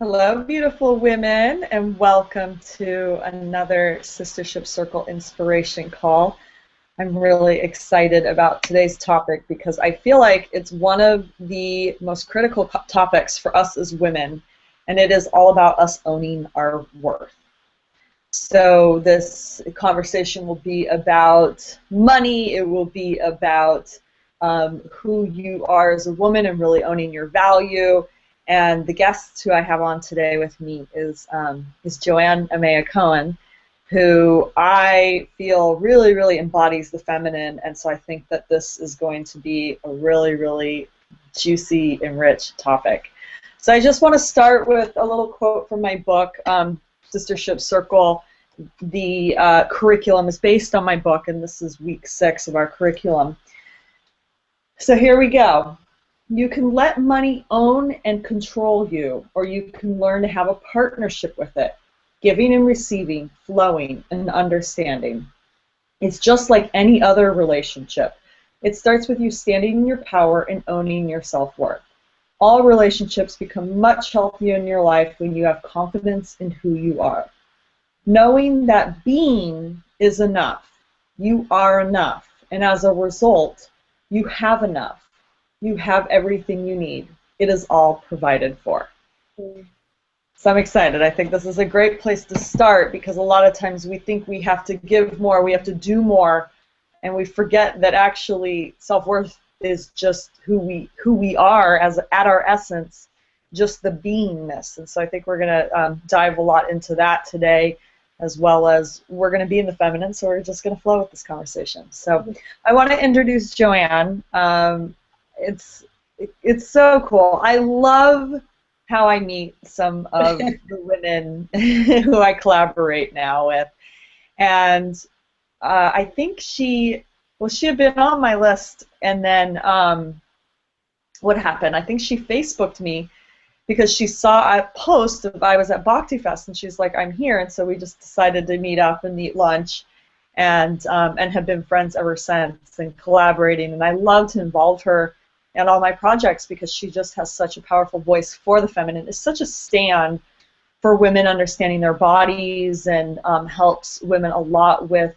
Hello, beautiful women, and welcome to another Sistership Circle inspiration call. I'm really excited about today's topic because I feel like it's one of the most critical topics for us as women, and it is all about us owning our worth. So this conversation will be about money, it will be about who you are as a woman and really owning your value. And the guest who I have on today with me is Joanne Ameya Cohen, who I feel really, really embodies the feminine. And so I think that this is going to be a really, really juicy and rich topic. So I just want to start with a little quote from my book, Sistership Circle. The curriculum is based on my book, and this is week 6 of our curriculum. So here we go. You can let money own and control you, or you can learn to have a partnership with it, giving and receiving, flowing and understanding. It's just like any other relationship. It starts with you standing in your power and owning your self-worth. All relationships become much healthier in your life when you have confidence in who you are. Knowing that being is enough. You are enough. And as a result, you have enough. You have everything you need. It is all provided for. So I'm excited. I think this is a great place to start because a lot of times we think we have to give more, we have to do more, and we forget that actually self-worth is just who we are at our essence, just the beingness. And so I think we're going to dive a lot into that today, as well as we're going to be in the feminine, so we're just going to flow with this conversation. So I want to introduce Joanne. It's so cool. I love how I meet some of the women who I collaborate now with, and I think she had been on my list, and then what happened? I think she Facebooked me because she saw a post of I was at Bhakti Fest, and she's like, I'm here, and so we just decided to meet up and eat lunch, and have been friends ever since and collaborating, and I love to involve her in all my projects because she just has such a powerful voice for the feminine. It's such a stand for women understanding their bodies and helps women a lot with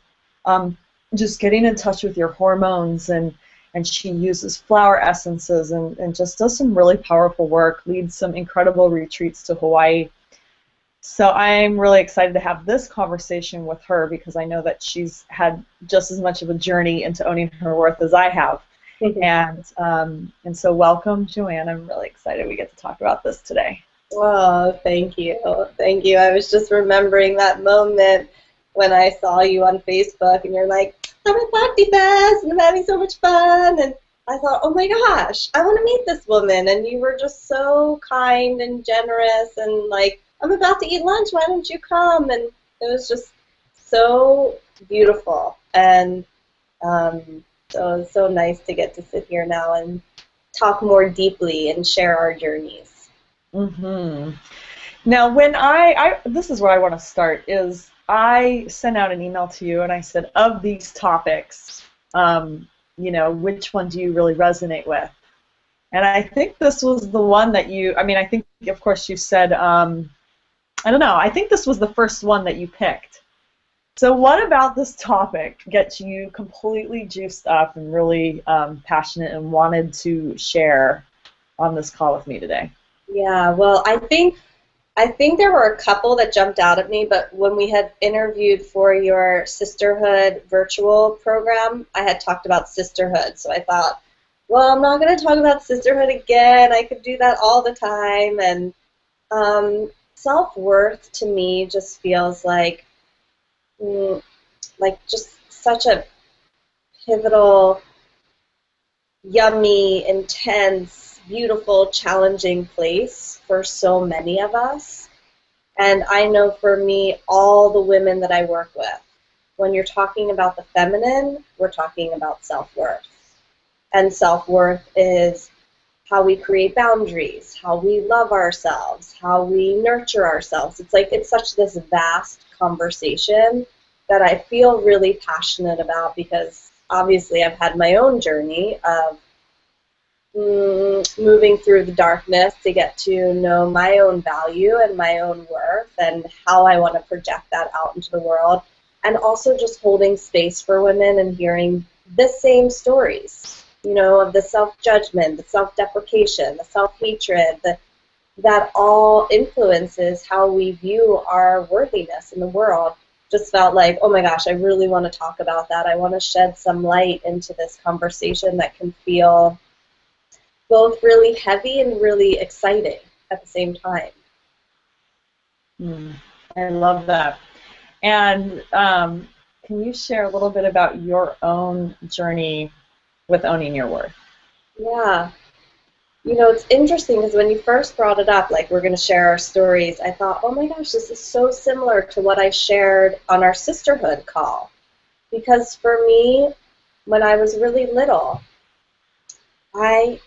just getting in touch with your hormones, and she uses flower essences and just does some really powerful work, leads some incredible retreats to Hawaii. So I'm really excited to have this conversation with her because I know that she's had just as much of a journey into owning her worth as I have. And so welcome, Joanne. I'm really excited we get to talk about this today. Oh, thank you. Thank you. I was just remembering that moment when I saw you on Facebook and you're like, I'm at Bhakti Fest and I'm having so much fun. And I thought, oh my gosh, I want to meet this woman. And you were just so kind and generous and like, I'm about to eat lunch. Why don't you come? And it was just so beautiful. And so it's so nice to get to sit here now and talk more deeply and share our journeys. Now, when this is where I want to start, is I sent out an email to you and I said, of these topics, which one do you really resonate with? And I think this was the one that I think, of course, you said, I don't know, I think this was the first one that you picked. So what about this topic gets you completely juiced up and really passionate and wanted to share on this call with me today? Yeah, well, I think there were a couple that jumped out at me, but when we had interviewed for your Sisterhood virtual program, I had talked about sisterhood. So I thought, well, I'm not going to talk about sisterhood again. I could do that all the time. And self-worth to me just feels like just such a pivotal, yummy, intense, beautiful, challenging place for so many of us. And I know for me, all the women that I work with, when you're talking about the feminine, we're talking about self-worth. And self-worth is how we create boundaries, how we love ourselves, how we nurture ourselves. It's such this vast conversation that I feel really passionate about because obviously I've had my own journey of moving through the darkness to get to know my own value and my own worth and how I want to project that out into the world. And also just holding space for women and hearing the same stories, you know, of the self-judgment, the self-deprecation, the self-hatred, that all influences how we view our worthiness in the world. Just felt like, oh my gosh, I really want to talk about that. I want to shed some light into this conversation that can feel both really heavy and really exciting at the same time. I love that. And can you share a little bit about your own journey with owning your worth? Yeah. You know, it's interesting because when you first brought it up, like we're going to share our stories, I thought, oh my gosh, this is so similar to what I shared on our Sisterhood call. Because for me, when I was really little, I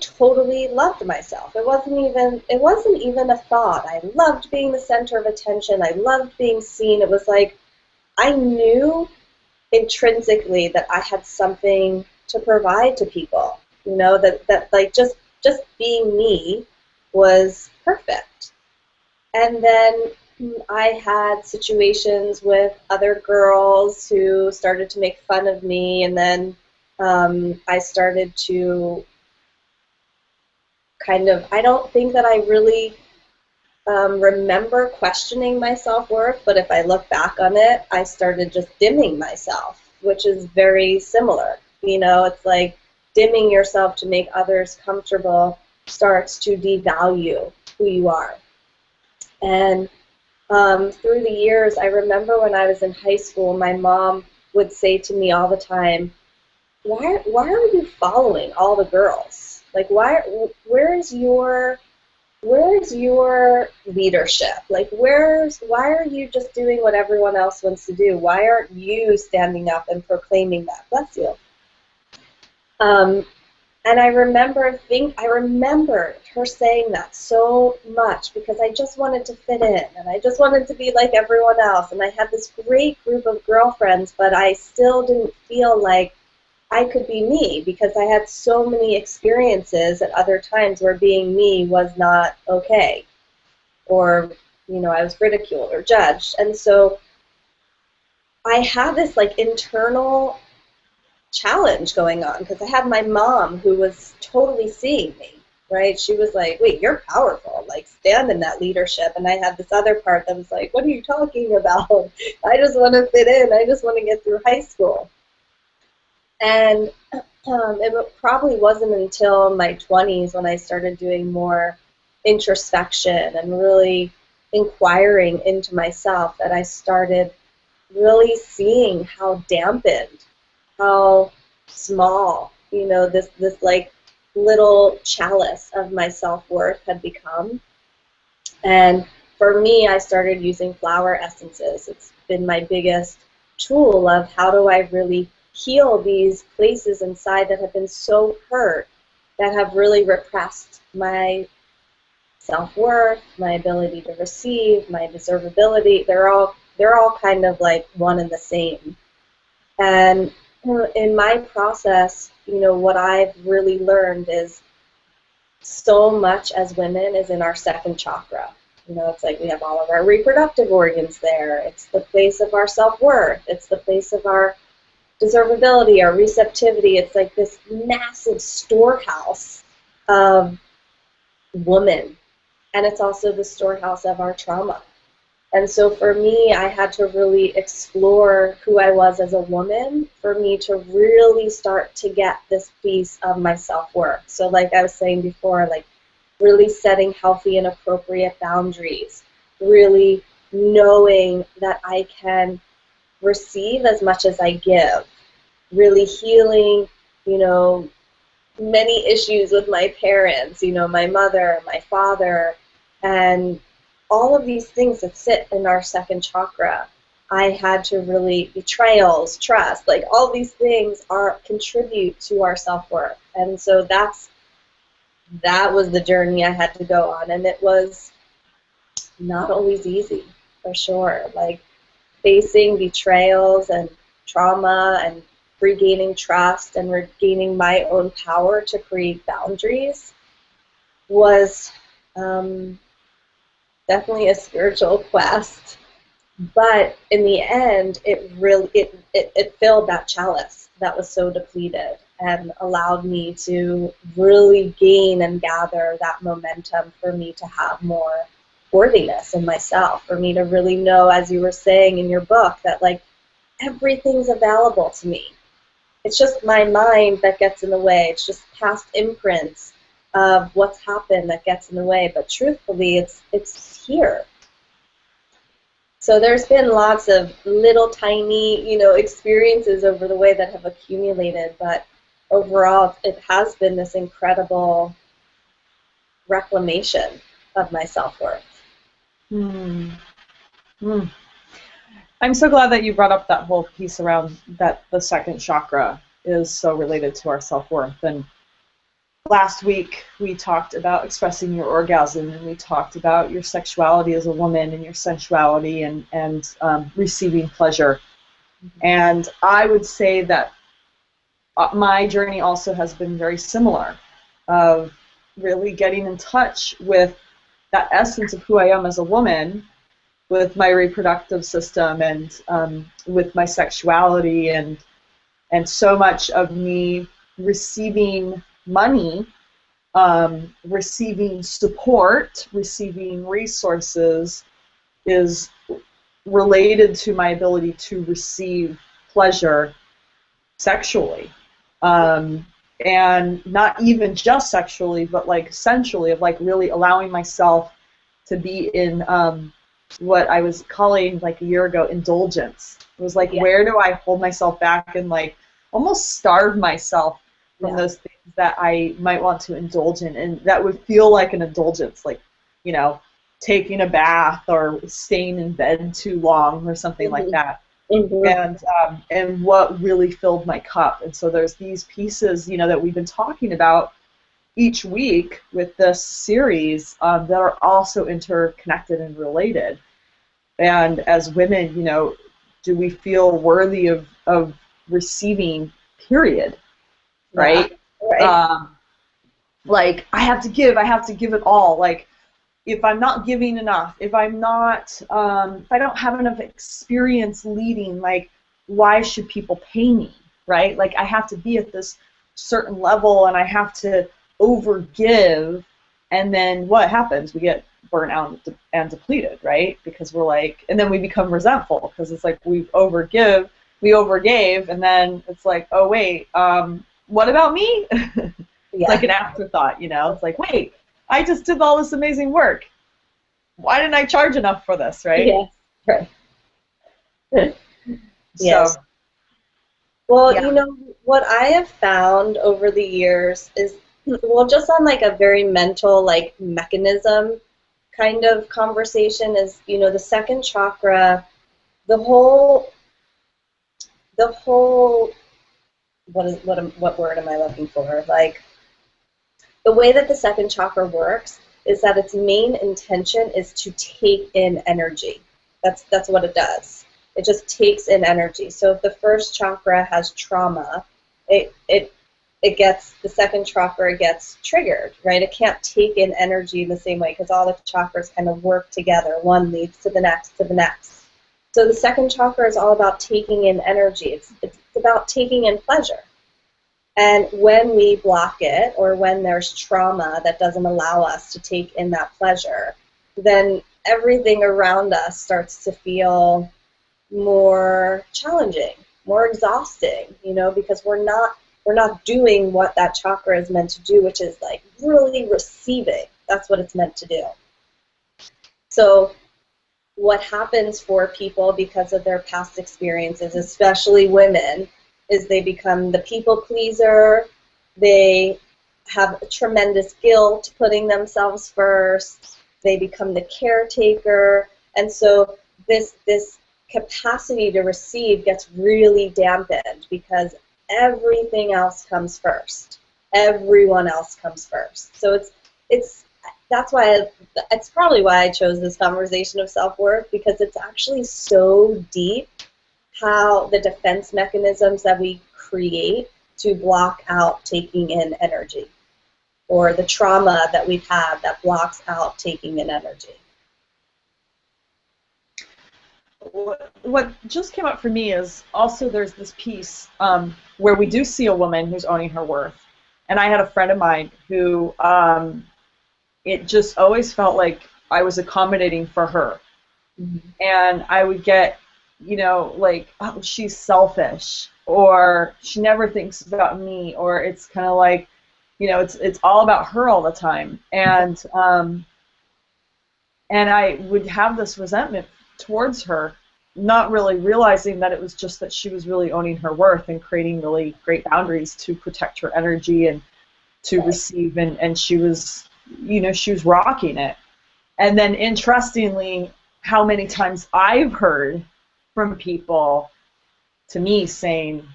totally loved myself. It wasn't even a thought. I loved being the center of attention. I loved being seen. It was like I knew intrinsically that I had something to provide to people. You know, that like just being me was perfect. And then I had situations with other girls who started to make fun of me, and then I started to I don't think that I really remember questioning my self-worth, but if I look back on it, I started just dimming myself, which is very similar. You know, it's like dimming yourself to make others comfortable starts to devalue who you are. And through the years, I remember when I was in high school, my mom would say to me all the time, why are you following all the girls? Like, where's your leadership? Like, why are you just doing what everyone else wants to do? Why aren't you standing up and proclaiming that? Bless you. And I remember her saying that so much because I just wanted to fit in and I just wanted to be like everyone else. And I had this great group of girlfriends, but I still didn't feel like I could be me because I had so many experiences at other times where being me was not okay, or, you know, I was ridiculed or judged. And so I had this like internal challenge going on because I had my mom who was totally seeing me, right? She was like, wait, you're powerful, like stand in that leadership. And I had this other part that was like, what are you talking about? I just want to fit in. I just want to get through high school. And it probably wasn't until my 20s when I started doing more introspection and really inquiring into myself that I started really seeing how dampened, how small, you know, this like little chalice of my self-worth had become. And for me, I started using flower essences. It's been my biggest tool of how do I really heal these places inside that have been so hurt, that have really repressed my self-worth, my ability to receive, my deservability. They're all kind of like one and the same. And in my process, you know, what I've really learned is so much as women is in our second chakra. You know, it's like we have all of our reproductive organs there. It's the place of our self-worth. It's the place of our deservability, our receptivity. It's like this massive storehouse of woman. And it's also the storehouse of our trauma. And so for me, I had to really explore who I was as a woman for me to really start to get this piece of my self-worth. So like I was saying before, like really setting healthy and appropriate boundaries, really knowing that I can receive as much as I give, really healing, you know, many issues with my parents, you know, my mother, my father, and all of these things that sit in our second chakra. I had to really, betrayals, trust, like all these things contribute to our self-worth. And so that was the journey I had to go on, and it was not always easy, for sure. Like facing betrayals and trauma and regaining trust and regaining my own power to create boundaries was definitely a spiritual quest. But in the end, it filled that chalice that was so depleted and allowed me to really gain and gather that momentum for me to have more worthiness in myself, for me to really know, as you were saying in your book, that like everything's available to me. It's just my mind that gets in the way. It's just past imprints of what's happened that gets in the way. But truthfully, it's here. So there's been lots of little tiny, experiences over the way that have accumulated, but overall it has been this incredible reclamation of my self-worth. Mm. Mm. I'm so glad that you brought up that whole piece around that the second chakra is so related to our self-worth. And last week we talked about expressing your orgasm, and we talked about your sexuality as a woman and your sensuality and receiving pleasure. And I would say that my journey also has been very similar, of really getting in touch with that essence of who I am as a woman, with my reproductive system and with my sexuality, and so much of me receiving money, receiving support, receiving resources is related to my ability to receive pleasure sexually. And not even just sexually, but like sensually, of like really allowing myself to be in what I was calling like a year ago indulgence. It was like, where do I hold myself back and like almost starve myself from those things that I might want to indulge in, and that would feel like an indulgence, like, taking a bath or staying in bed too long or something like that. And what really filled my cup. And so there's these pieces, that we've been talking about each week with this series that are also interconnected and related. And as women, do we feel worthy of receiving, period, right? Like, I have to give it all. Like, if I'm not giving enough, if I'm not, if I don't have enough experience leading, like, why should people pay me, right? Like, I have to be at this certain level, and I have to overgive, and then what happens? We get burnt out and depleted, right? Because we're like, and then we become resentful, because it's like we overgave, and then it's like, oh wait, what about me? It's like an afterthought, It's like, wait, I just did all this amazing work. Why didn't I charge enough for this, right? Yes, right. Yes. So, well, what I have found over the years is, well, just on like a very mental, like, mechanism kind of conversation is, the second chakra, the whole what word am I looking for? Like, the way that the second chakra works is that its main intention is to take in energy. That's what it does. It just takes in energy. So if the first chakra has trauma, the second chakra gets triggered, right? It can't take in energy in the same way, because all the chakras kind of work together. One leads to the next, to the next. So the second chakra is all about taking in energy. It's about taking in pleasure. And when we block it, or when there's trauma that doesn't allow us to take in that pleasure, then everything around us starts to feel more challenging, more exhausting, because we're not doing what that chakra is meant to do, which is like really receiving. That's what it's meant to do. So what happens for people because of their past experiences, especially women, is they become the people pleaser. They have a tremendous guilt putting themselves first. They become the caretaker, and so this capacity to receive gets really dampened, because everything else comes first. Everyone else comes first. So it's probably why I chose this conversation of self-worth, because it's actually so deep how the defense mechanisms that we create to block out taking in energy, or the trauma that we've had that blocks out taking in energy. What just came up for me is also there's this piece where we do see a woman who's owning her worth. And I had a friend of mine who it just always felt like I was accommodating for her. Mm-hmm. And I would get, you know, like, oh, she's selfish, or she never thinks about me, or it's kind of like, you know, it's all about her all the time. And I would have this resentment towards her, not really realizing that it was just that she was really owning her worth and creating really great boundaries to protect her energy and to receive, and she was, you know, she was rocking it. And then interestingly, how many times I've heard from people to me saying,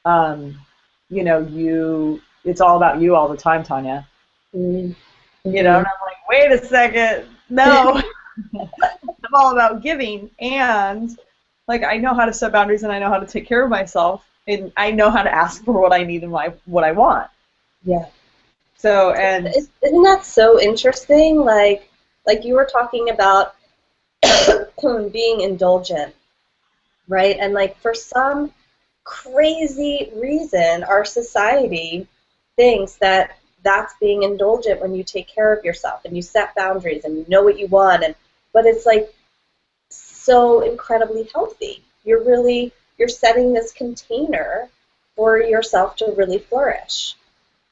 you know, it's all about you all the time, Tanya. Mm-hmm. You know, and I'm like, wait a second, no. I'm all about giving, and like I know how to set boundaries, and I know how to take care of myself, and I know how to ask for what I need and what I want. Yeah. So, and isn't that so interesting? Like you were talking about being indulgent, right? And like for some crazy reason, our society thinks that that's being indulgent when you take care of yourself and you set boundaries and you know what you want, but it's like so incredibly healthy. You're setting this container for yourself to really flourish.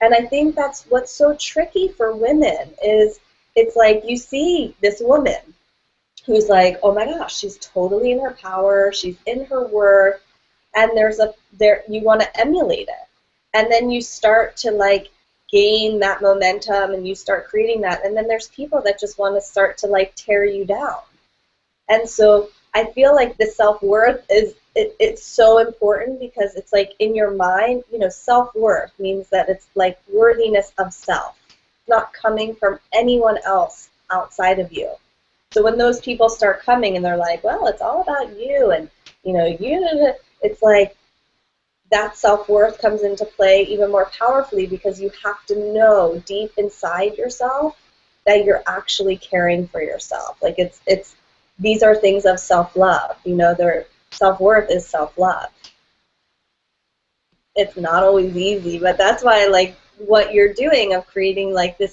And I think that's what's so tricky for women is it's like you see this woman who's like, oh my gosh, she's totally in her power, she's in her worth, and you want to emulate it. And then you start to like gain that momentum and you start creating that, and then there's people that just want to start to like tear you down. And so I feel like the self-worth it's so important, because it's like in your mind, you know, self-worth means that it's like worthiness of self, not coming from anyone else outside of you. So when those people start coming and they're like, well, it's all about you, and you know, it's like that self-worth comes into play even more powerfully, because you have to know deep inside yourself that you're actually caring for yourself. Like it's these are things of self-love. You know, their self-worth is self-love. It's not always easy, but that's why like what you're doing of creating like the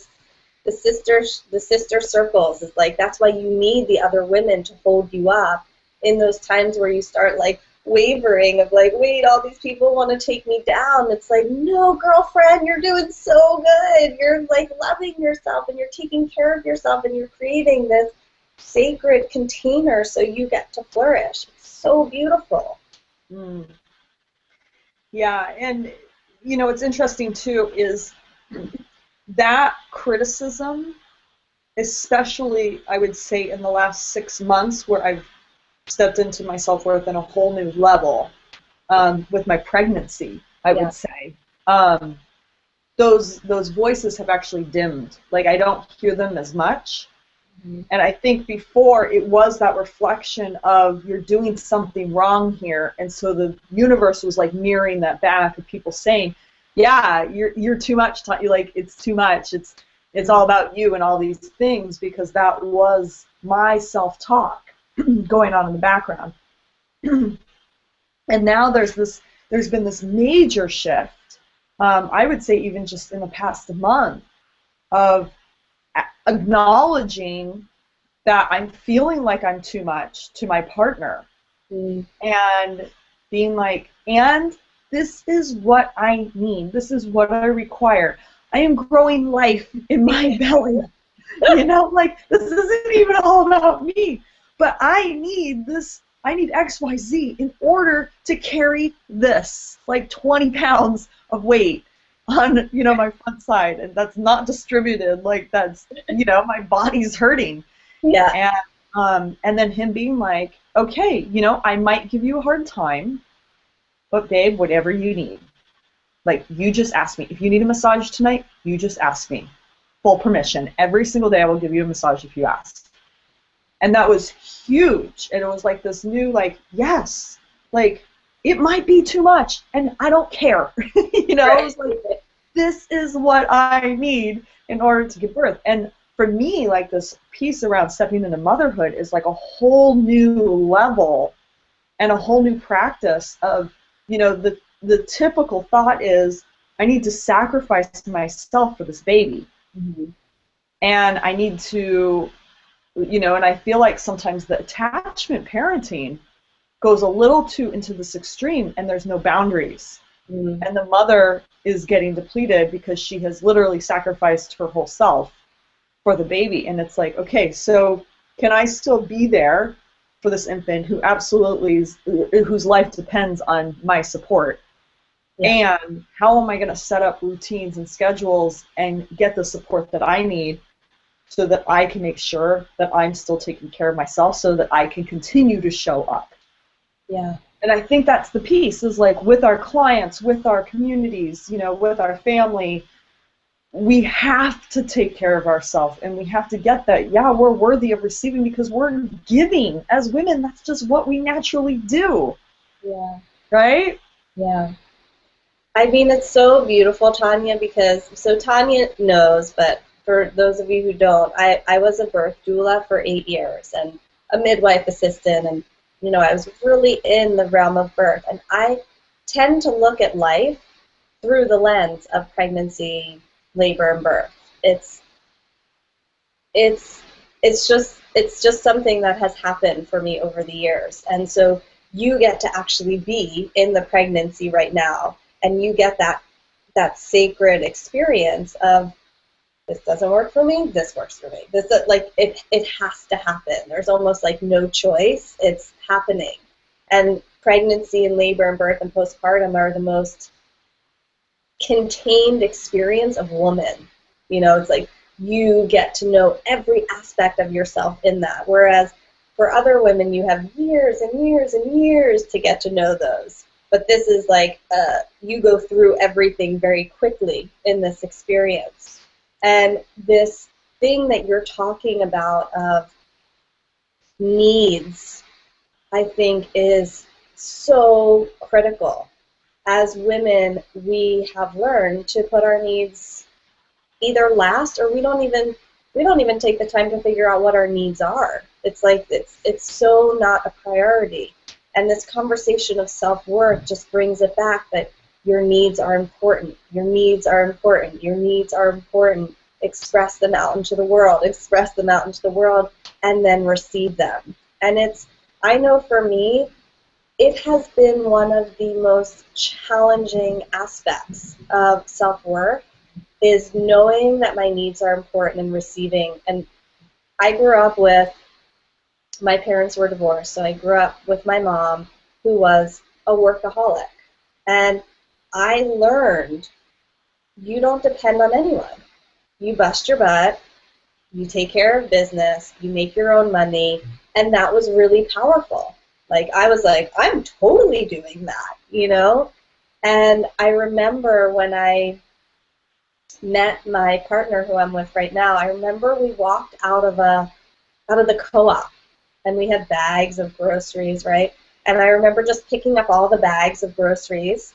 sister circles is like, that's why you need the other women to hold you up in those times where you start like wavering of like, wait, all these people want to take me down. It's like, no, girlfriend, you're doing so good. You're like loving yourself and you're taking care of yourself and you're creating this sacred container so you get to flourish. It's so beautiful. Mm. Yeah, and you know, what's interesting too is that criticism, especially I would say in the last 6 months where I've stepped into my self-worth on a whole new level with my pregnancy, I would say. Those voices have actually dimmed. Like I don't hear them as much. Mm-hmm. And I think before it was that reflection of you're doing something wrong here, and so the universe was like mirroring that back of people saying, yeah, you're too much, you're like, it's too much, it's all about you and all these things, because that was my self-talk going on in the background. And now there's been this major shift, I would say even just in the past month, of acknowledging that I'm feeling like I'm too much to my partner, and being like, and this is what I need, this is what I require. I am growing life in my belly. You know, like this isn't even all about me, but I need this, I need XYZ in order to carry this, like 20 pounds of weight on, you know, my front side, and that's not distributed, like that's, you know, my body's hurting. Yeah. And then him being like, okay, you know, I might give you a hard time, but babe, whatever you need, like you just ask me. If you need a massage tonight, you just ask me. Full permission. Every single day I will give you a massage if you ask. And that was huge. And it was like this new, like, yes, like it might be too much, and I don't care. You know, Right. it's like, this is what I need in order to give birth. And for me, like, this piece around stepping into motherhood is like a whole new level and a whole new practice of, you know, the typical thought is, I need to sacrifice myself for this baby. Mm-hmm. And I need to, you know, and I feel like sometimes the attachment parenting goes a little too into this extreme, and there's no boundaries. Mm-hmm. And the mother is getting depleted because she has literally sacrificed her whole self for the baby. And it's like, okay, so can I still be there for this infant who absolutely is, whose life depends on my support? Yeah. And how am I going to set up routines and schedules and get the support that I need so that I can make sure that I'm still taking care of myself so that I can continue to show up? Yeah. And I think that's the piece, is like, with our clients, with our communities, you know, with our family, we have to take care of ourselves, and we have to get that, yeah, we're worthy of receiving because we're giving. As women, that's just what we naturally do. Yeah. Right? Yeah. I mean, it's so beautiful, Tanya, because, so Tanya knows, but for those of you who don't, I was a birth doula for 8 years and a midwife assistant, and, you know, I was really in the realm of birth, and I tend to look at life through the lens of pregnancy, labor, and birth. It's just something that has happened for me over the years, and so you get to actually be in the pregnancy right now, and you get that sacred experience of, this doesn't work for me, this works for me. This, like, it has to happen. There's almost like no choice. It's happening. And pregnancy and labor and birth and postpartum are the most contained experience of woman. You know, it's like you get to know every aspect of yourself in that. Whereas for other women, you have years and years and years to get to know those. But this is like, you go through everything very quickly in this experience. And this thing that you're talking about of needs, I think, is so critical. As women, we have learned to put our needs either last, or we don't even take the time to figure out what our needs are. It's like it's so not a priority. And this conversation of self-worth just brings it back that your needs are important. Your needs are important. Your needs are important. Express them out into the world. Express them out into the world, and then receive them. And I know for me, it has been one of the most challenging aspects of self-worth, is knowing that my needs are important and receiving. And I grew up with, my parents were divorced, so I grew up with my mom, who was a workaholic. And I learned, you don't depend on anyone. You bust your butt, you take care of business, you make your own money, and that was really powerful. Like, I was like, I'm totally doing that, you know? And I remember when I met my partner, who I'm with right now, I remember we walked out of the co-op, and we had bags of groceries, right? And I remember just picking up all the bags of groceries,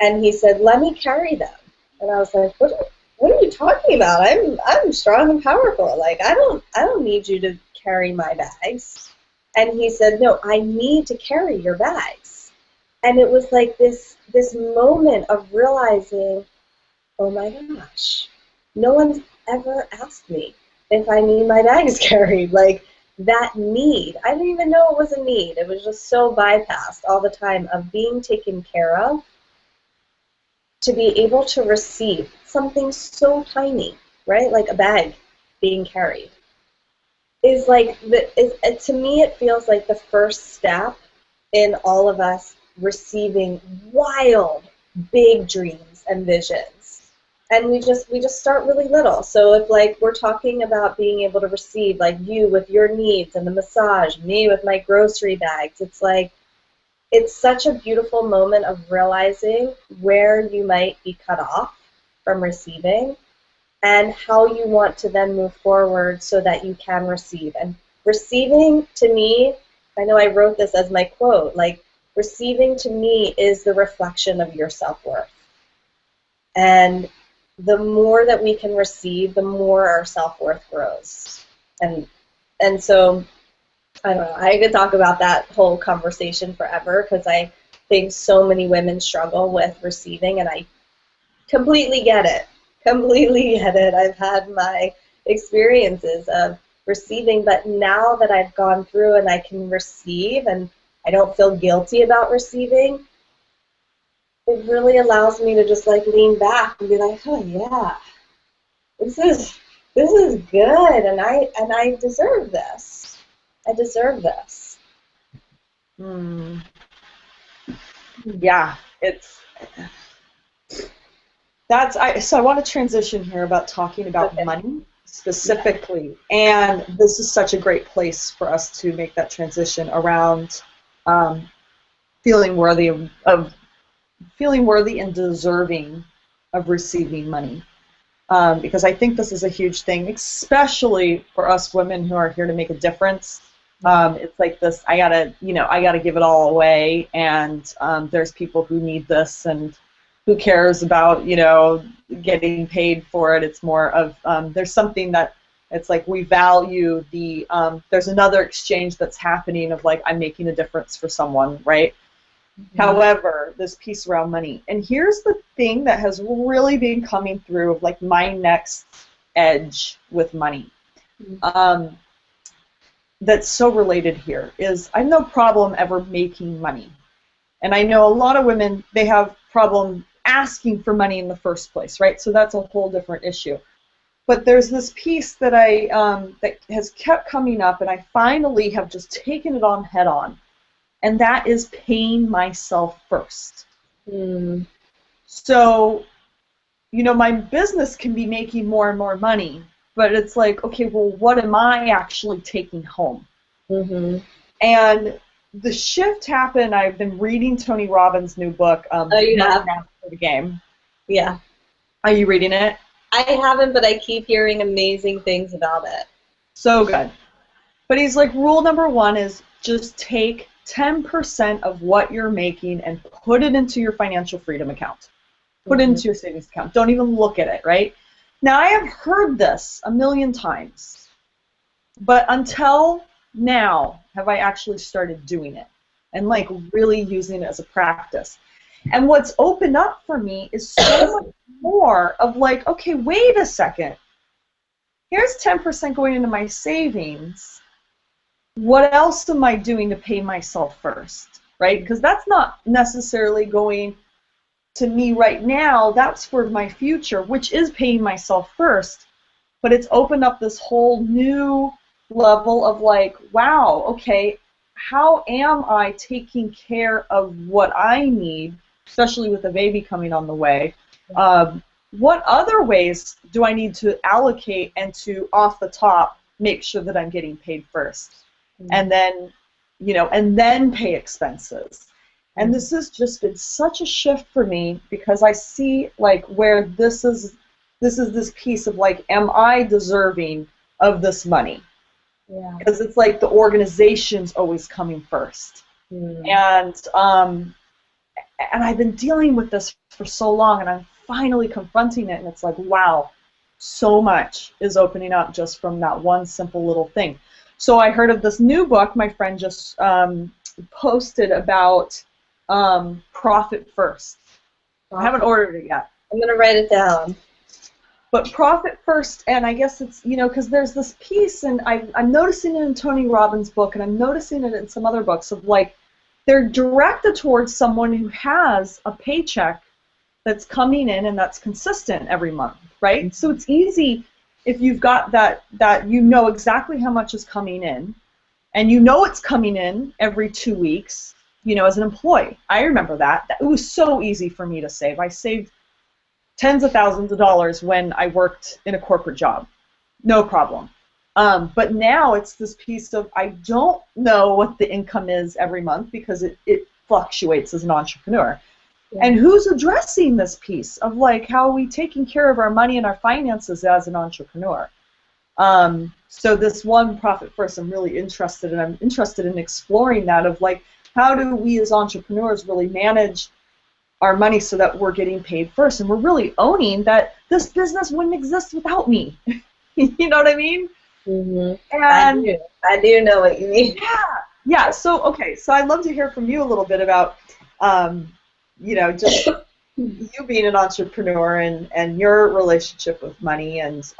and he said, "Let me carry them." And I was like, What are you talking about? I'm strong and powerful. Like, I don't need you to carry my bags. And he said, "No, I need to carry your bags." And it was like this moment of realizing, oh my gosh, no one's ever asked me if I need my bags carried. Like, that need, I didn't even know it was a need. It was just so bypassed all the time, of being taken care of, to be able to receive something so tiny, right? Like a bag being carried, is like, to me, it feels like the first step in all of us receiving wild, big dreams and visions. And we just start really little. So if, like, we're talking about being able to receive, like you with your needs and the massage, me with my grocery bags, it's like, it's such a beautiful moment of realizing where you might be cut off from receiving, and how you want to then move forward so that you can receive. And receiving, to me, I know I wrote this as my quote, like, receiving to me is the reflection of your self-worth. And the more that we can receive, the more our self-worth grows. And so, I don't know, I could talk about that whole conversation forever, because I think so many women struggle with receiving, and I completely get it. Completely get it. I've had my experiences of receiving, but now that I've gone through and I can receive and I don't feel guilty about receiving, it really allows me to just like lean back and be like, oh yeah, this is good, and I deserve this. I deserve this. Yeah, so I want to transition here about talking about money specifically, and this is such a great place for us to make that transition around feeling worthy and deserving of receiving money, because I think this is a huge thing, especially for us women who are here to make a difference. It's like this, I gotta give it all away, and there's people who need this, and who cares about, getting paid for it. It's more of, there's something that, it's like we value the, there's another exchange that's happening of like, I'm making a difference for someone, right? Mm-hmm. However, this piece around money, and here's the thing that has really been coming through of like my next edge with money. Mm-hmm. That's so related here is I have no problem ever making money. And I know a lot of women, they have problem asking for money in the first place, right? So that's a whole different issue. But there's this piece that that has kept coming up, and I finally have just taken it on head on, and that is paying myself first. So, my business can be making more and more money, but it's like, okay, well, what am I actually taking home? Mm-hmm. And the shift happened. I've been reading Tony Robbins' new book, Master the Game. Yeah. Are you reading it? I haven't, but I keep hearing amazing things about it. So good. But he's like, rule number one is just take 10% of what you're making and put it into your financial freedom account. Put it into your savings account. Don't even look at it, right? Now, I have heard this a million times, but until now have I actually started doing it and like really using it as a practice. And what's opened up for me is so much more of like, okay, wait a second. Here's 10% going into my savings. What else am I doing to pay myself first, right? Because that's not necessarily going to me right now. That's for my future, which is paying myself first. But it's opened up this whole new level of like, wow, okay, how am I taking care of what I need, especially with a baby coming on the way? What other ways do I need to allocate and to, off the top, make sure that I'm getting paid first? And then, and then pay expenses. And this has just been such a shift for me because I see like where this is this piece of like, am I deserving of this money? Yeah. Because it's like the organization's always coming first. And I've been dealing with this for so long, and I'm finally confronting it, and it's like, wow, so much is opening up just from that one simple little thing. So I heard of this new book my friend just posted about Profit First. I haven't ordered it yet. I'm going to write it down. But Profit First, and I guess it's, because there's this piece, and I'm noticing it in Tony Robbins' book, and I'm noticing it in some other books of like, they're directed towards someone who has a paycheck that's coming in and that's consistent every month, right? So it's easy if you've got that you know exactly how much is coming in, and you know it's coming in every 2 weeks, as an employee. I remember that. It was so easy for me to save. I saved tens of thousands of dollars when I worked in a corporate job. No problem. But now it's this piece of I don't know what the income is every month because it fluctuates as an entrepreneur. Yeah. And who's addressing this piece of like how are we taking care of our money and our finances as an entrepreneur? So this one Profit First, I'm really interested in. I'm interested in exploring that of like how do we as entrepreneurs really manage our money so that we're getting paid first, and we're really owning that this business wouldn't exist without me. You know what I mean? Mm-hmm. And I do know what you mean. Yeah. So okay. So I'd love to hear from you a little bit about, just you being an entrepreneur and your relationship with money, and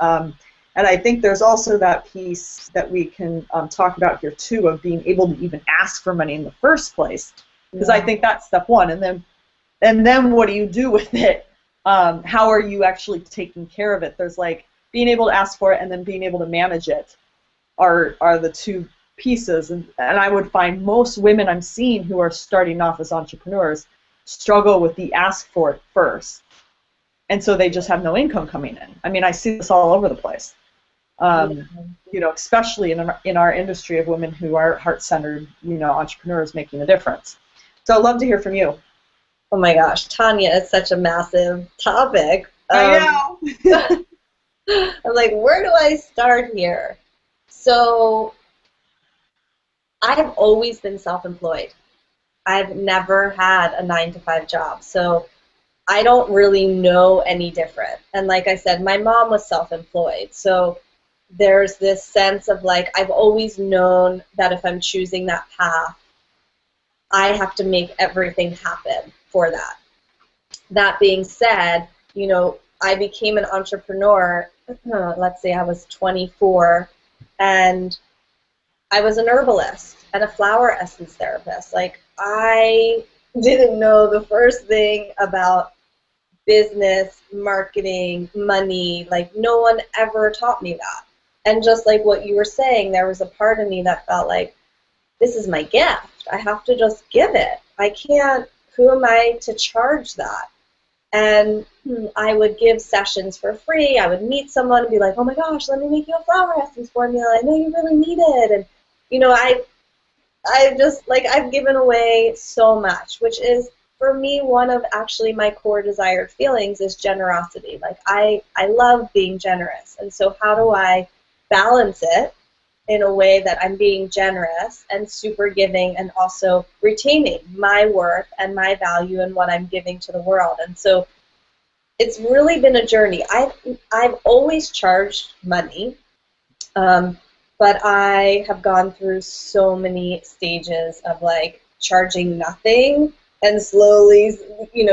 I think there's also that piece that we can talk about here too, of being able to even ask for money in the first place, because I think that's step one, and then what do you do with it? How are you actually taking care of it? There's like being able to ask for it and then being able to manage it are the two pieces, and I would find most women I'm seeing who are starting off as entrepreneurs struggle with the ask for it first, and so they just have no income coming in. I mean, I see this all over the place, especially in our industry of women who are heart-centered, entrepreneurs making a difference. So I'd love to hear from you. Oh my gosh, Tanya, it's such a massive topic. I know. I'm like, where do I start here? So I've always been self-employed. I've never had a 9-to-5 job, so I don't really know any different. And like I said, my mom was self-employed, so there's this sense of like, I've always known that if I'm choosing that path, I have to make everything happen for that. That being said, I became an entrepreneur, let's say I was 24, and I was an herbalist and a flower essence therapist. Like, I didn't know the first thing about business, marketing, money. Like, no one ever taught me that. And just like what you were saying, there was a part of me that felt like, this is my gift. I have to just give it. I can't, who am I to charge that? And I would give sessions for free. I would meet someone and be like, oh my gosh, let me make you a flower essence formula. I know you really need it. And, I just, like, I've given away so much, which is, for me, one of actually my core desired feelings is generosity. Like, I love being generous. And so how do I balance it in a way that I'm being generous and super giving and also retaining my worth and my value and what I'm giving to the world? And so it's really been a journey. I've always charged money, but I have gone through so many stages of like charging nothing and slowly,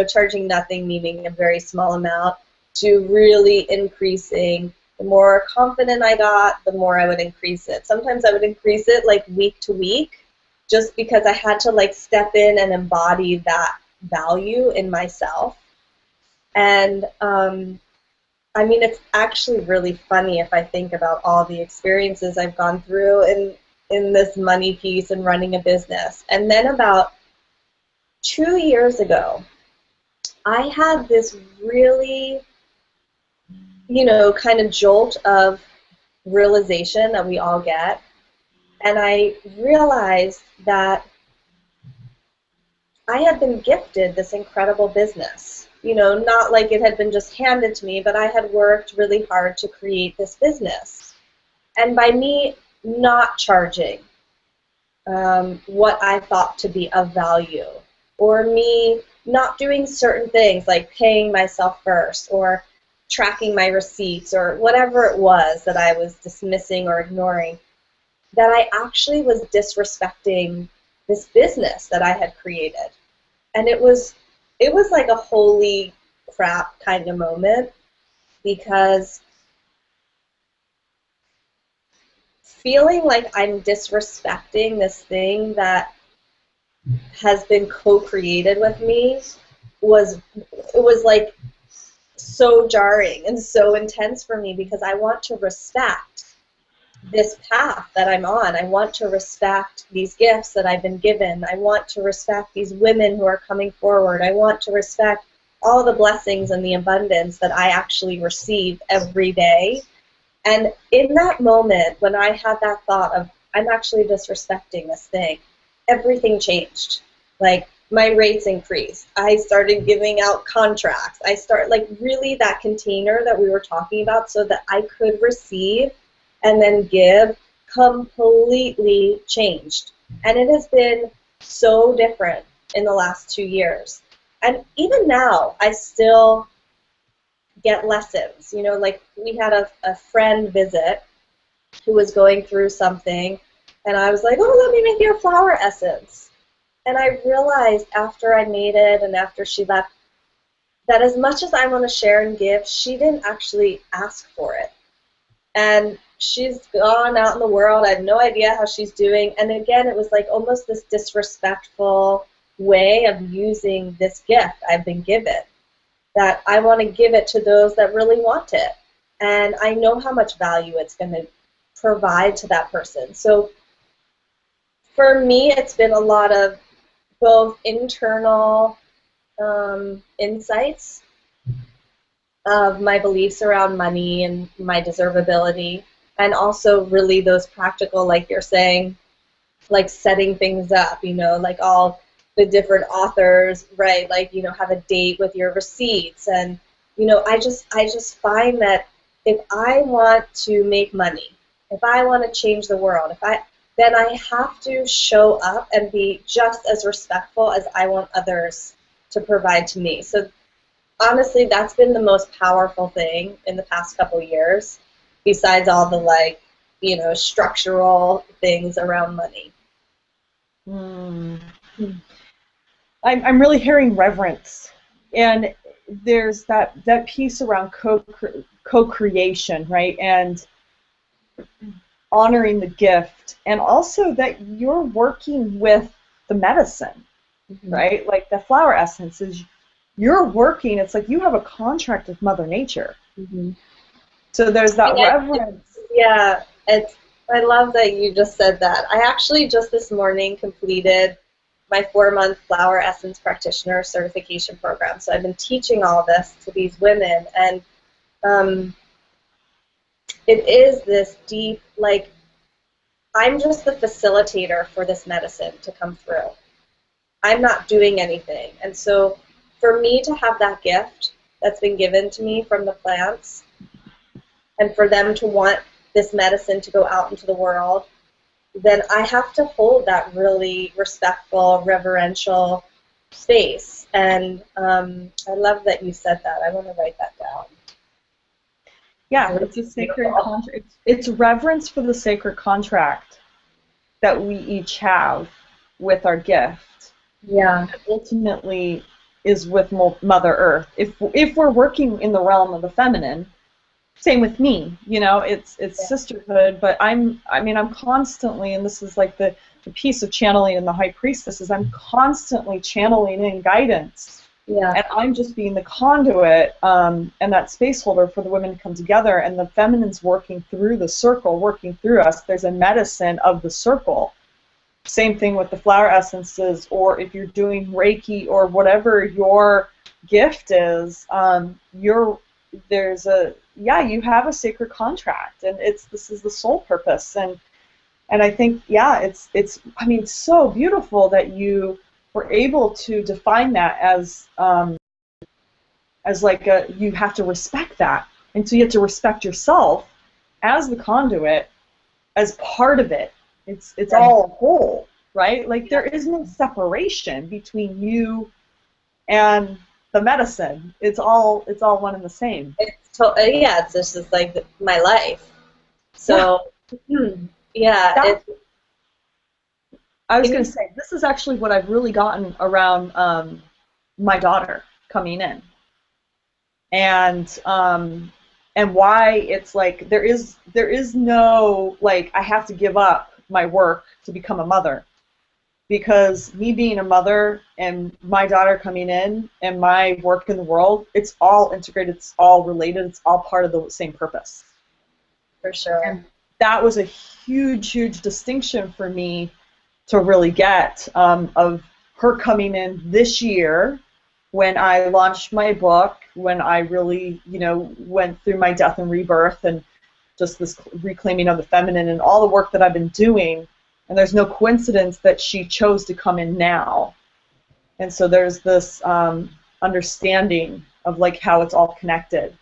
charging nothing, meaning a very small amount, to really increasing. The more confident I got, the more I would increase it. Sometimes I would increase it like week to week, just because I had to like step in and embody that value in myself. And I mean, it's actually really funny if I think about all the experiences I've gone through in this money piece and running a business. And then about 2 years ago, I had this really, kind of jolt of realization that we all get. And I realized that I had been gifted this incredible business. Not like it had been just handed to me, but I had worked really hard to create this business. And by me not charging what I thought to be of value, or me not doing certain things like paying myself first, or tracking my receipts, or whatever it was that I was dismissing or ignoring, that I actually was disrespecting this business that I had created. And it was like a holy crap kind of moment, because feeling like I'm disrespecting this thing that has been co-created with me was like so jarring and so intense for me, because I want to respect this path that I'm on. I want to respect these gifts that I've been given. I want to respect these women who are coming forward. I want to respect all the blessings and the abundance that I actually receive every day. And in that moment, when I had that thought of, I'm actually disrespecting this thing, everything changed. Like, my rates increased. I started giving out contracts. I started, like, really that container that we were talking about, so that I could receive and then give, completely changed. And it has been so different in the last 2 years. And even now, I still get lessons. You know, like we had a friend visit who was going through something, and I was like, oh, let me make you a flower essence. And I realized after I made it and after she left that as much as I want to share and give, she didn't actually ask for it. And she's gone out in the world. I have no idea how she's doing. And again, it was like almost this disrespectful way of using this gift I've been given, that I want to give it to those that really want it. And I know how much value it's going to provide to that person. So for me, it's been a lot of both internal insights of my beliefs around money and my deservability, and also really those practical, like you're saying, like setting things up, you know, like all the different authors, right, like, you know, have a date with your receipts. And, you know, I just find that if I want to make money, if I want to change the world, then I have to show up and be just as respectful as I want others to provide to me. So honestly, that's been the most powerful thing in the past couple years, besides all the, like, you know, structural things around money. I'm really hearing reverence, and there's that piece around co-creation, right, and honoring the gift, and also that you're working with the medicine, right? Like the flower essences, you're working, it's like you have a contract with Mother Nature. So there's that reverence. Yeah, I love that you just said that. I actually just this morning completed my 4-month flower essence practitioner certification program. So I've been teaching all this to these women, and it is this deep, like, I'm just the facilitator for this medicine to come through. I'm not doing anything. And so for me to have that gift that's been given to me from the plants, and for them to want this medicine to go out into the world, then I have to hold that really respectful, reverential space. And I love that you said that. I want to write that down. Yeah, it's a sacred contract. It's reverence for the sacred contract that we each have with our gift. Yeah. That ultimately is with Mother Earth. If we're working in the realm of the feminine, same with me. You know, it's sisterhood, but I'm constantly, and this is like the piece of channeling in the High Priestess, is I'm constantly channeling in guidance. Yeah. And I'm just being the conduit and that space holder for the women to come together, and the feminine's working through the circle, working through us. There's a medicine of the circle. Same thing with the flower essences, or if you're doing Reiki or whatever your gift is, you have a sacred contract, and this is the soul purpose, and I think it's so beautiful that you were able to define that as like you have to respect that, and so you have to respect yourself as the conduit, as part of it. It's right. All whole, right? Like there is no separation between you and the medicine. It's all one and the same. It's just like my life. So I was going to say, this is actually what I've really gotten around my daughter coming in, and why it's like there is no, like, I have to give up my work to become a mother, because me being a mother and my daughter coming in and my work in the world, it's all integrated, it's all related, it's all part of the same purpose. For sure. And that was a huge, huge distinction for me to really get, of her coming in this year when I launched my book, when I really, went through my death and rebirth and just this reclaiming of the feminine and all the work that I've been doing. And there's no coincidence that she chose to come in now. And so there's this understanding of like how it's all connected.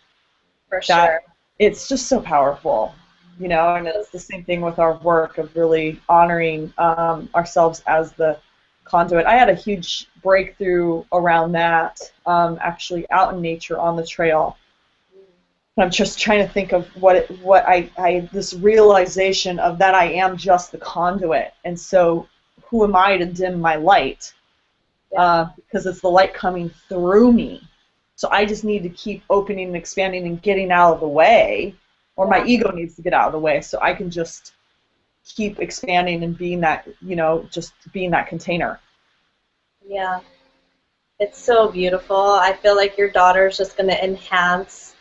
For sure. It's just so powerful. And it's the same thing with our work of really honoring ourselves as the conduit. I had a huge breakthrough around that, actually out in nature on the trail. And I'm just trying to think of this realization of that I am just the conduit, and so who am I to dim my light? Because it's the light coming through me. So I just need to keep opening and expanding and getting out of the way, or my ego needs to get out of the way so I can just keep expanding and being that, just being that container. Yeah. It's so beautiful. I feel like your daughter's just going to enhance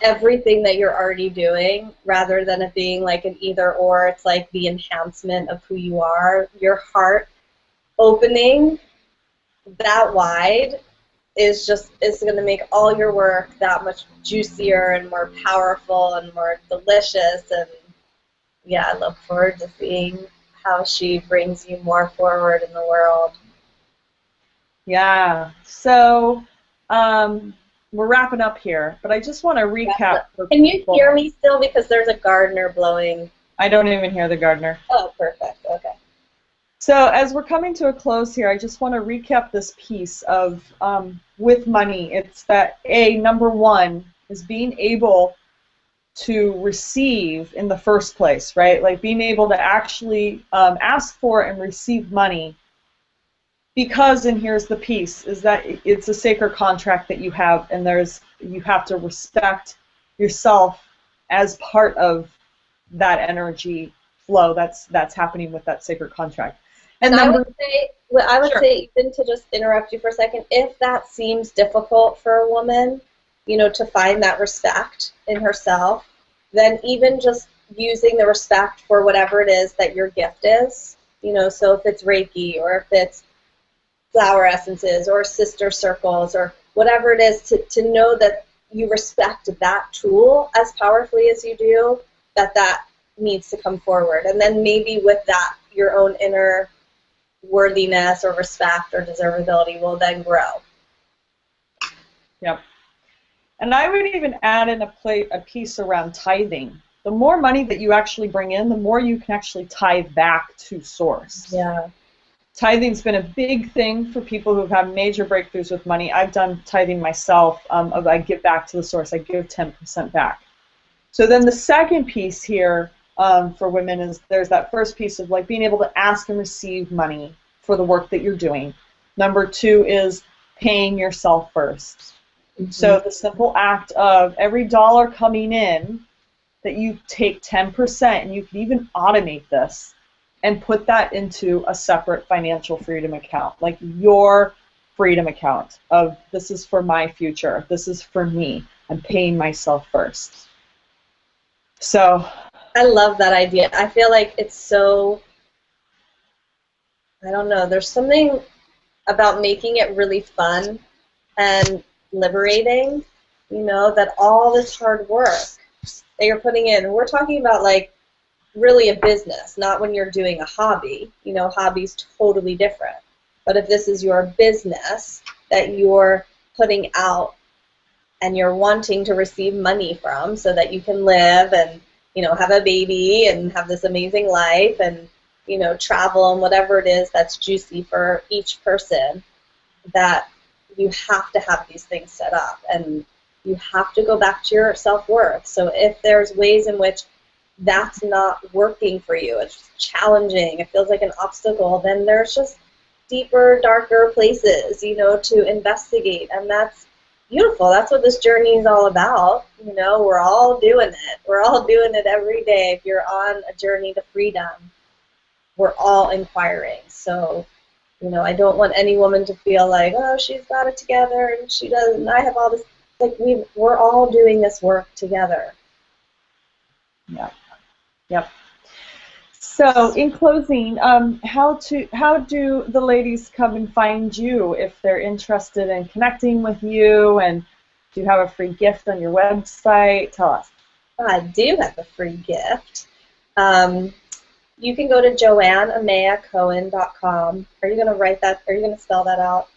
everything that you're already doing, rather than it being like an either or. It's like the enhancement of who you are. Your heart opening that wide is going to make all your work that much juicier and more powerful and more delicious. And yeah, I look forward to seeing how she brings you more forward in the world. Yeah. So we're wrapping up here, but I just want to recap. Can you hear me still? Because there's a gardener blowing. I don't even hear the gardener. Oh, perfect. Okay. So as we're coming to a close here, I just want to recap this piece of with money. It's that number one is being able to receive in the first place, right? Like being able to actually ask for and receive money, because, and here's the piece, is that it's a sacred contract that you have, and you have to respect yourself as part of that energy flow that's happening with that sacred contract. And I would say, even to just interrupt you for a second, if that seems difficult for a woman, to find that respect in herself, then even just using the respect for whatever it is that your gift is, so if it's Reiki, or if it's flower essences, or sister circles, or whatever it is, to know that you respect that tool as powerfully as you do, that needs to come forward. And then maybe with that, your own inner worthiness or respect or deservability will then grow. Yep. And I would even add in a piece around tithing. The more money that you actually bring in, the more you can actually tithe back to source. Yeah. Tithing's been a big thing for people who've had major breakthroughs with money. I've done tithing myself. I give back to the source. I give 10% back. So then the second piece here for women is there's that first piece of like being able to ask and receive money for the work that you're doing. Number two is paying yourself first. Mm-hmm. So the simple act of every dollar coming in, that you take 10%, and you can even automate this and put that into a separate financial freedom account, like your freedom account of this is for my future, this is for me, I'm paying myself first. So I love that idea. I feel like it's so, I don't know, there's something about making it really fun and liberating, that all this hard work that you're putting in, we're talking about like really a business, not when you're doing a hobby. Hobby's totally different. But if this is your business that you're putting out and you're wanting to receive money from so that you can live and, have a baby and have this amazing life and, travel and whatever it is that's juicy for each person, that you have to have these things set up, and you have to go back to your self-worth. So if there's ways in which that's not working for you, it's challenging, it feels like an obstacle, then there's just deeper, darker places, to investigate, and that's beautiful. That's what this journey is all about. We're all doing it. We're all doing it every day. If you're on a journey to freedom, we're all inquiring. So, I don't want any woman to feel like, oh, she's got it together and she doesn't, and I have all this. Like, we're all doing this work together. Yeah. Yep. So, in closing, how do the ladies come and find you if they're interested in connecting with you? And do you have a free gift on your website? Tell us. I do have a free gift. You can go to JoanneAmeyaCohen.com. Are you going to write that? Are you going to spell that out?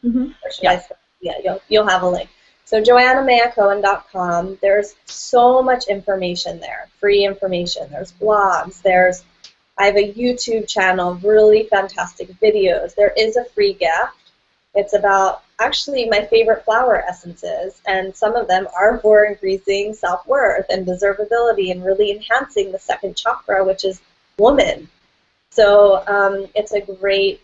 Mm-hmm. Or should I? Yeah, you'll have a link. So JoanneAmeyaCohen.com. There's so much information there, free information. There's blogs. I have a YouTube channel, really fantastic videos. There is a free gift. It's about actually my favorite flower essences, and some of them are for increasing self-worth and deservability and really enhancing the second chakra, which is woman. So it's a great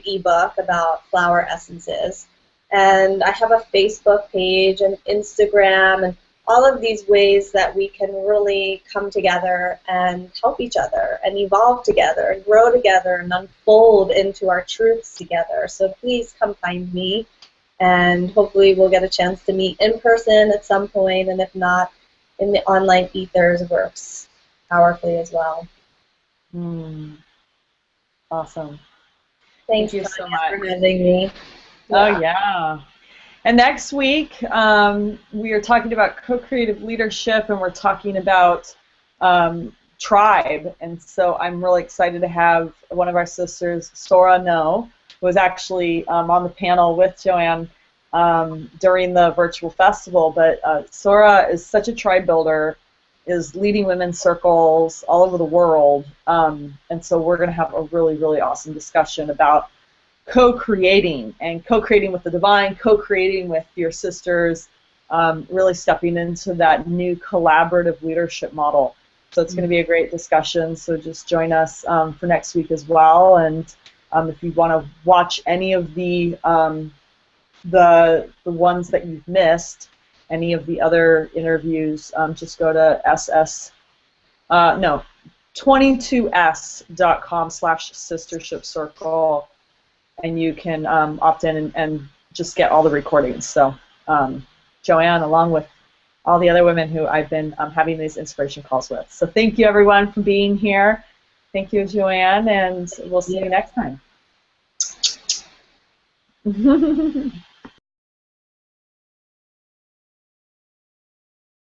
ebook about flower essences. And I have a Facebook page and Instagram and all of these ways that we can really come together and help each other and evolve together and grow together and unfold into our truths together. So please come find me, and hopefully we'll get a chance to meet in person at some point, and if not, in the online ethers works powerfully as well. Awesome. Thank you so much for having me. Oh, yeah. And next week, we are talking about co-creative leadership, and we're talking about tribe. And so I'm really excited to have one of our sisters, Sora No, who was actually on the panel with Joanne during the virtual festival. But Sora is such a tribe builder, is leading women's circles all over the world. And so we're going to have a really, really awesome discussion about co-creating with the divine, co-creating with your sisters, really stepping into that new collaborative leadership model. So it's going to be a great discussion. So just join us for next week as well. And if you want to watch any of the ones that you've missed, any of the other interviews, just go to 22s.com/sistership circle. And you can opt in and just get all the recordings. So Joanne, along with all the other women who I've been having these inspiration calls with. So thank you, everyone, for being here. Thank you, Joanne, and we'll see you next time.